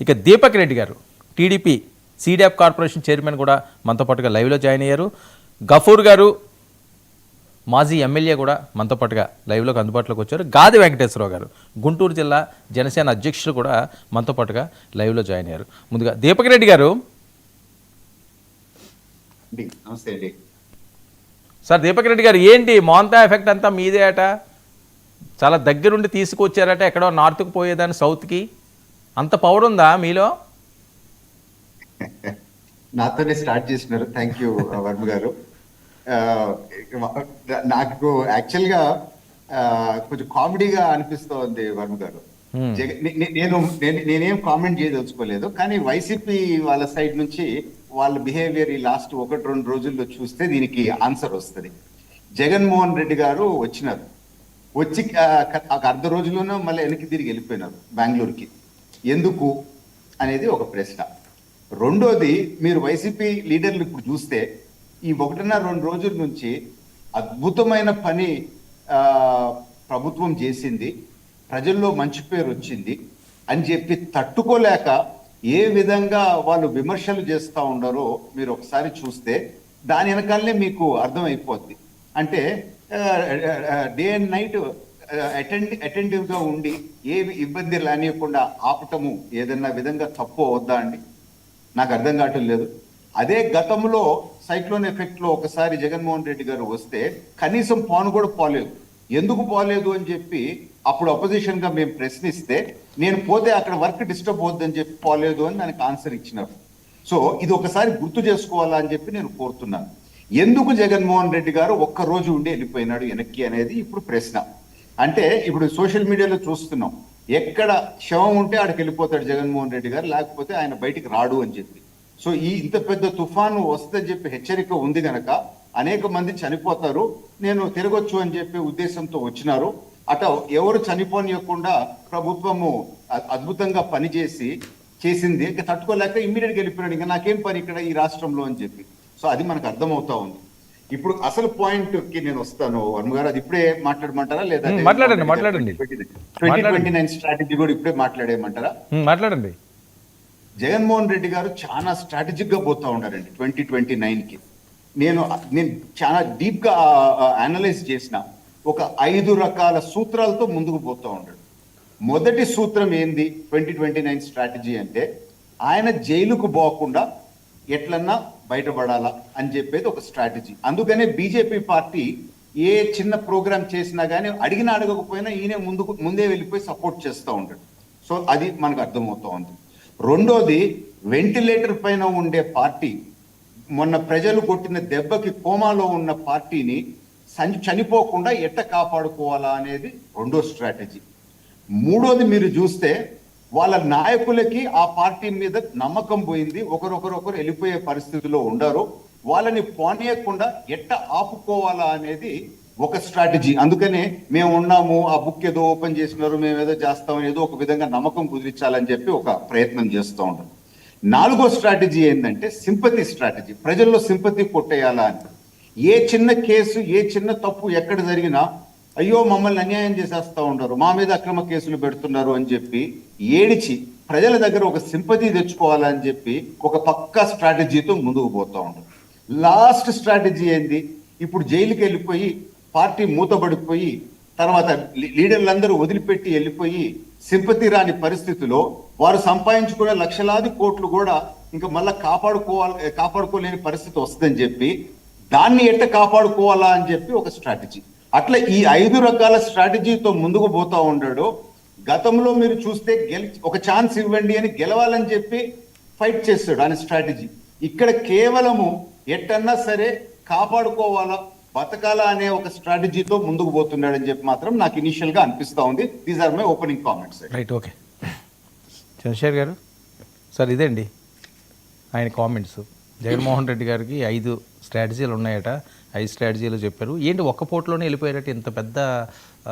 ఇక దీపక్ రెడ్డి గారు TDP SEEDAP corporation chairman కూడా మనతో పాటుగా లైవ్లో జాయిన్ అయ్యారు. గఫూర్ గారు మాజీ ఎమ్మెల్యే కూడా మనతో పాటుగా లైవ్లోకి అందుబాటులోకి వచ్చారు. గాది వెంకటేశ్వరరావు గారు గుంటూరు జిల్లా జనసేన అధ్యక్షులు కూడా మనతో పాటుగా లైవ్లో జాయిన్ అయ్యారు. ముందుగా దీపక్ రెడ్డి గారు. నమస్తే అండి. సార్ దీపక్ రెడ్డి గారు, ఏంటి మోంతా ఎఫెక్ట్ అంతా మీదే అట, చాలా దగ్గరుండి తీసుకొచ్చారట, ఎక్కడో నార్త్కి పోయేదాన్ని సౌత్కి, అంత పవర్ ఉందా మీలో? నాతోనే స్టార్ట్ చేసినారు. థ్యాంక్ యూ వర్మ గారు. నాకు యాక్చువల్గా కొంచెం కామెడీగా అనిపిస్తోంది వర్మ గారు. నేనేం కామెంట్ చేయదలుచుకోలేదు, కానీ వైసీపీ వాళ్ళ సైడ్ నుంచి వాళ్ళ బిహేవియర్ ఈ లాస్ట్ 1-2 రోజుల్లో చూస్తే దీనికి ఆన్సర్ వస్తుంది. జగన్మోహన్ రెడ్డి గారు వచ్చినారు, వచ్చి ఒక అర్ధ రోజుల్లోనూ మళ్ళీ వెనక్కి తిరిగి వెళ్ళిపోయినారు బెంగళూరుకి. ఎందుకు అనేది ఒక ప్రశ్న. రెండోది, మీరు వైసీపీ లీడర్లు ఇప్పుడు చూస్తే ఈ 1.5-2 రోజుల నుంచి అద్భుతమైన పని ప్రభుత్వం చేసింది, ప్రజల్లో మంచి పేరు వచ్చింది అని చెప్పి తట్టుకోలేక ఏ విధంగా వాళ్ళు విమర్శలు చేస్తూ ఉండారో మీరు ఒకసారి చూస్తే దాని వెనకాలనే మీకు అర్థమైపోద్ది. అంటే డే అండ్ నైట్ అటెంటివ్గా ఉండి ఏ ఇబ్బంది రానియకుండా ఆపటము ఏదన్నా విధంగా తప్పు అవుద్దా అండి? నాకు అర్థం కావటం లేదు. అదే గతంలో సైక్లోన్ ఎఫెక్ట్లో ఒకసారి జగన్మోహన్ రెడ్డి గారు వస్తే కనీసం పాను కూడా పోలేదు. ఎందుకు పోలేదు అని చెప్పి అప్పుడు అపోజిషన్ గా మేము ప్రశ్నిస్తే, నేను పోతే అక్కడ వర్క్ డిస్టర్బ్ అవుద్దని చెప్పి పోలేదు అని దానికి ఆన్సర్ ఇచ్చినారు. సో ఇది ఒకసారి గుర్తు చేసుకోవాలా అని చెప్పి నేను కోరుతున్నాను. ఎందుకు జగన్మోహన్ రెడ్డి గారు ఒక్కరోజు ఉండి వెళ్ళిపోయినాడు వెనక్కి అనేది ఇప్పుడు ప్రశ్న. అంటే ఇప్పుడు సోషల్ మీడియాలో చూస్తున్నాం, ఎక్కడ శవం ఉంటే ఆడికి వెళ్ళిపోతాడు జగన్మోహన్ రెడ్డి గారు, లేకపోతే ఆయన బయటికి రాడు అని చెప్పి. సో ఈ ఇంత పెద్ద తుఫాను వస్తుందని చెప్పి హెచ్చరిక ఉంది గనక అనేక మంది చనిపోతారు, నేను తిరగొచ్చు అని చెప్పి ఉద్దేశంతో వచ్చినారు. అట ఎవరు చనిపోనియకుండా ప్రభుత్వము అద్భుతంగా చేసింది, ఇంకా తట్టుకోలేక ఇమ్మీడియట్గా వెళ్ళిపోయాడు, ఇంకా నాకేం పని ఇక్కడ ఈ రాష్ట్రంలో అని చెప్పి. సో అది మనకు అర్థమవుతా ఉంది. ఇప్పుడు అసలు పాయింట్ కి నేను వస్తాను వర్మ గారు. అది ఇప్పుడే మాట్లాడమంటారా లేదా? మాట్లాడండి. 2029 స్ట్రాటజీ కూడా ఇప్పుడే మాట్లాడేయమంటారా? మాట్లాడండి. జగన్మోహన్ రెడ్డి గారు చాలా స్ట్రాటజిక్ గా పోతా ఉన్నారండి 2029 కి. నేను చాలా డీప్ గా అనలైజ్ చేసిన ఒక 5 రకాల సూత్రాలతో ముందుకు పోతా ఉన్నాడు. మొదటి సూత్రం ఏంది 2029 స్ట్రాటజీ అంటే, ఆయన జైలుకు పోకుండా ఎట్లన్నా బయటపడాలా అని చెప్పేది ఒక స్ట్రాటజీ. అందుకనే బీజేపీ పార్టీ ఏ చిన్న ప్రోగ్రామ్ చేసినా కానీ అడగకపోయినా ఈయన ముందే వెళ్ళిపోయి సపోర్ట్ చేస్తూ ఉంటాడు. సో అది మనకు అర్థమవుతా ఉంది. రెండోది, వెంటిలేటర్ పైన ఉండే పార్టీ, మొన్న ప్రజలు కొట్టిన దెబ్బకి కోమాలో ఉన్న పార్టీని చనిపోకుండా ఎట్ట కాపాడుకోవాలా అనేది రెండో స్ట్రాటజీ. మూడోది, మీరు చూస్తే వాళ్ళ నాయకులకి ఆ పార్టీ మీద నమ్మకం పోయింది, ఒకరొకరు వెళ్ళిపోయే పరిస్థితిలో ఉండారు, వాళ్ళని పోనీయకుండా ఎట్ట ఆపుకోవాలా అనేది ఒక స్ట్రాటజీ. అందుకనే మేము ఉన్నాము, ఆ బుక్ ఏదో ఓపెన్ చేసినారు, మేము ఏదో చేస్తామని ఏదో ఒక విధంగా నమ్మకం కుదిరించాలని చెప్పి ఒక ప్రయత్నం చేస్తూ ఉంటాం. నాలుగో స్ట్రాటజీ ఏంటంటే సింపతి స్ట్రాటజీ. ప్రజల్లో సింపతి కొట్టేయాలా అని. ఏ చిన్న కేసు, ఏ చిన్న తప్పు ఎక్కడ జరిగినా అయ్యో మమ్మల్ని అన్యాయం చేసేస్తూ ఉండరు, మా మీద అక్రమ కేసులు పెడుతున్నారు అని చెప్పి ఏడిచి ప్రజల దగ్గర ఒక సింపతి తెచ్చుకోవాలని చెప్పి ఒక పక్కా స్ట్రాటజీతో ముందుకు పోతూ ఉంటారు. లాస్ట్ స్ట్రాటజీ ఏంది, ఇప్పుడు జైలుకి వెళ్ళిపోయి పార్టీ మూతబడిపోయి తర్వాత లీడర్లందరూ వదిలిపెట్టి వెళ్ళిపోయి సింపతి రాని పరిస్థితిలో వారు సంపాదించుకునే లక్షలాది కోట్లు కూడా ఇంకా మళ్ళా కాపాడుకోలేని పరిస్థితి వస్తుందని చెప్పి దాన్ని ఎట్ట కాపాడుకోవాలా అని చెప్పి ఒక స్ట్రాటజీ. అట్లా ఈ 5 రకాల స్ట్రాటజీతో ముందుకు పోతా ఉన్నాడు. గతంలో మీరు చూస్తే ఒక ఛాన్స్ ఇవ్వండి అని గెలవాలని చెప్పి ఫైట్ చేస్తాడు ఆయన స్ట్రాటజీ. ఇక్కడ కేవలము ఎట్టన్నా సరే కాపాడుకోవాలా, బతకాలా అనే ఒక స్ట్రాటజీతో ముందుకు పోతున్నాడని చెప్పి మాత్రం నాకు ఇనిషియల్ గా అనిపిస్తా ఉంది. These are my opening comments. Right, okay. Chandrasekhar గారు సార్, ఇదేండి ఆయన కామెంట్స్. జగన్మోహన్ రెడ్డి గారికి 5 స్ట్రాటజీలు ఉన్నాయట, 5 స్ట్రాటజీలు చెప్పారు. ఏంటి ఒక్క పోట్లోనే వెళ్ళిపోయారట ఇంత పెద్ద